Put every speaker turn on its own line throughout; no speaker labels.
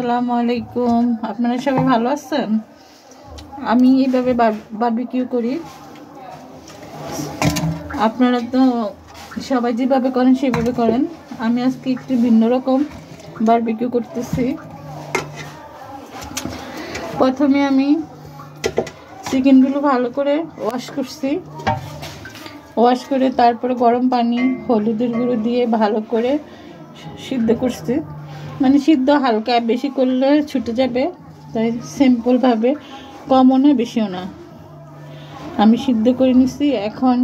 আসসালামু আলাইকুম। আপনারা সবাই ভালো আছেন? আমি এইভাবে বারবিকিউ করি। আপনারা তো সবাই যেভাবে করেন সেভাবে করেন। আমি আজকে একটু ভিন্ন রকম বারবিকিউ করতেছি। প্রথমে আমি চিকেনগুলো ভালো করে ওয়াশ করছি। ওয়াশ করে তারপরে গরম পানি হলুদের গুঁড়ো দিয়ে ভালো করে সিদ্ধ করছি। মানে সিদ্ধ হালকা, বেশি করলে ছুটে যাবে, তাই সিম্পলভাবে, কমও না বেশিও না, আমি সিদ্ধ করে নিছি। এখন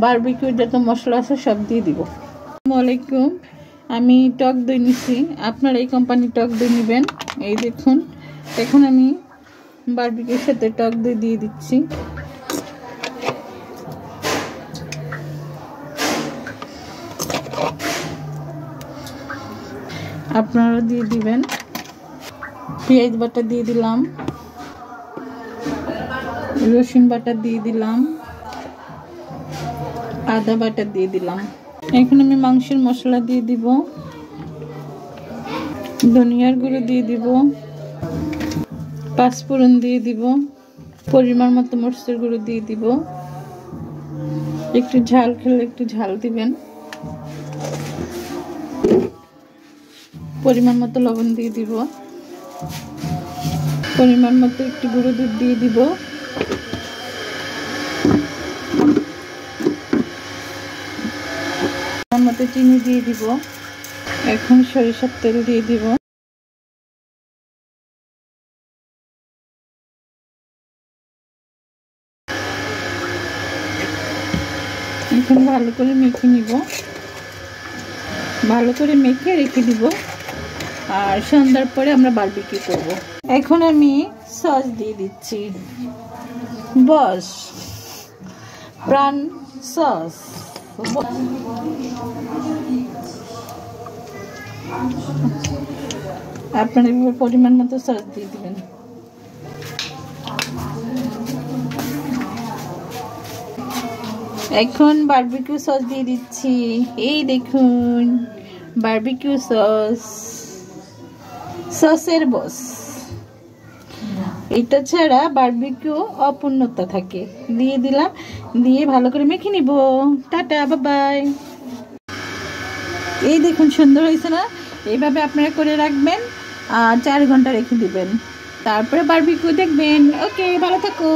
বারবিকিউর যত মশলা আছে সব দিয়ে দিব। আসসালামু আলাইকুম। আমি টক দই নিছি, আপনারা এই কোম্পানির টক দই নেবেন। এই দেখুন, এখন আমি বারবিকিউর সাথে টক দই দিয়ে দিচ্ছি। আপনারা দিয়ে দিবেন। পেঁয়াজ বাটা দিয়ে দিলাম, রসুন বাটা দিয়ে দিলাম, আদা বাটা দিয়ে দিলাম। এখন আমি মাংসের মশলা দিয়ে দিব, ধনিয়ার গুঁড়ো দিয়ে দিব, পাঁচফোড়ন দিয়ে দিব, পরিমাণ মতো মরিচের গুঁড়ো দিয়ে দিব। একটু ঝাল খেলে একটু ঝাল দিবেন। পরিমাণ মতো লবণ দিয়ে দিব, পরিমাণ মতো একটু গুঁড়ো দুধ দিয়ে দিব, পরিমাণ মতো চিনি দিয়ে দিব। এখন সরিষার তেল দিয়ে দিব। এখন ভালো করে মেখে নিব, ভালো করে মেখে রেখে দিব। আর সন্ধ্যার পরে আমরা বারবিকিউ করব। এখন আমি সস দিয়ে দিচ্ছি, বস প্রাণ সস। আপনারা পরিমাণ মতো সস দিয়ে দিবেন। এখন বারবিকিউ সস দিয়ে দিচ্ছি। এই দেখুন, বারবিকিউ সস, সসের বস। এটা ছাড়া বারবিকিউ অপূর্ণতা থাকে। দিয়ে দিলাম, দিয়ে ভালো করে মেখে নিব। Tata, bye bye. এই দেখুন, সুন্দর হয়েছে না? এইভাবে আপনারা করে রাখবেন আর 4 ঘন্টা রেখে দিবেন, তারপরে বারবিকিউ দেখবেন। ওকে, ভালো থাকো।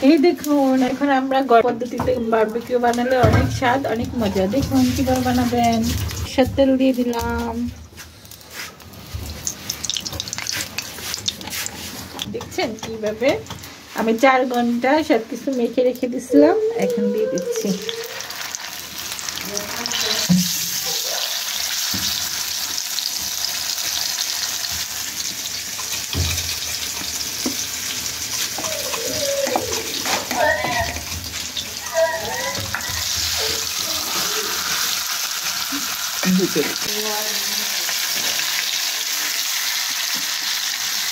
এই দেখুন, এখন আমরা পদ্ধতিতে বারবিকিউ বানালে অনেক স্বাদ, অনেক মজা। দেখুন কিভাবে বানাবেন। সরিষার তেল দিয়ে দিলাম, দেখছেন কিভাবে আমি 4 ঘন্টা সবকিছু মেখে রেখে দিছিলাম। এখন দিয়ে দিচ্ছি।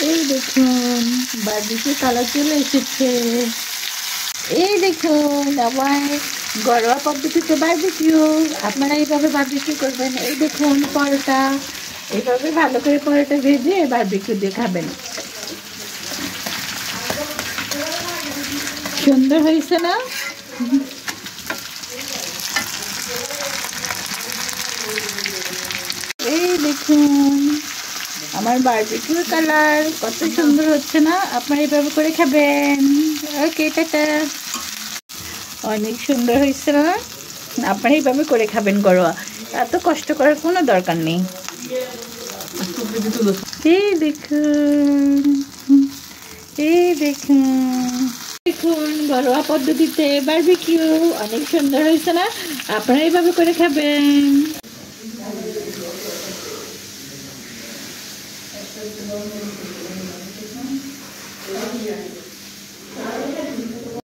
এই দেখুন, বারবিকিউ কালার চলে এসেছে। এই দেখুন, আমার ঘরোয়া পদ্ধতিতে বারবিকিউ। আপনারা এইভাবে বারবিকিউ করবেন। এই দেখুন পরোটা, এইভাবে ভালো করে পরোটা ভেজে বারবিকিউ দিয়ে খাবেন। সুন্দর হয়েছে না? এই দেখুন আমার বারবিকিউ কালার কত সুন্দর হচ্ছে না? আপনারা এইভাবে করে খাবেন। ওকে, টাটা। অনেক সুন্দর হয়েছে না? আপনারা এইভাবে করে খাবেন ঘরোয়া, এত কষ্ট করার কোনো দরকার নেই। এই দেখুন, এই দেখুন, দেখুন ঘরোয়া পদ্ধতিতে বারবিকিউ অনেক সুন্দর হয়েছে না? আপনারা এইভাবে করে খাবেন।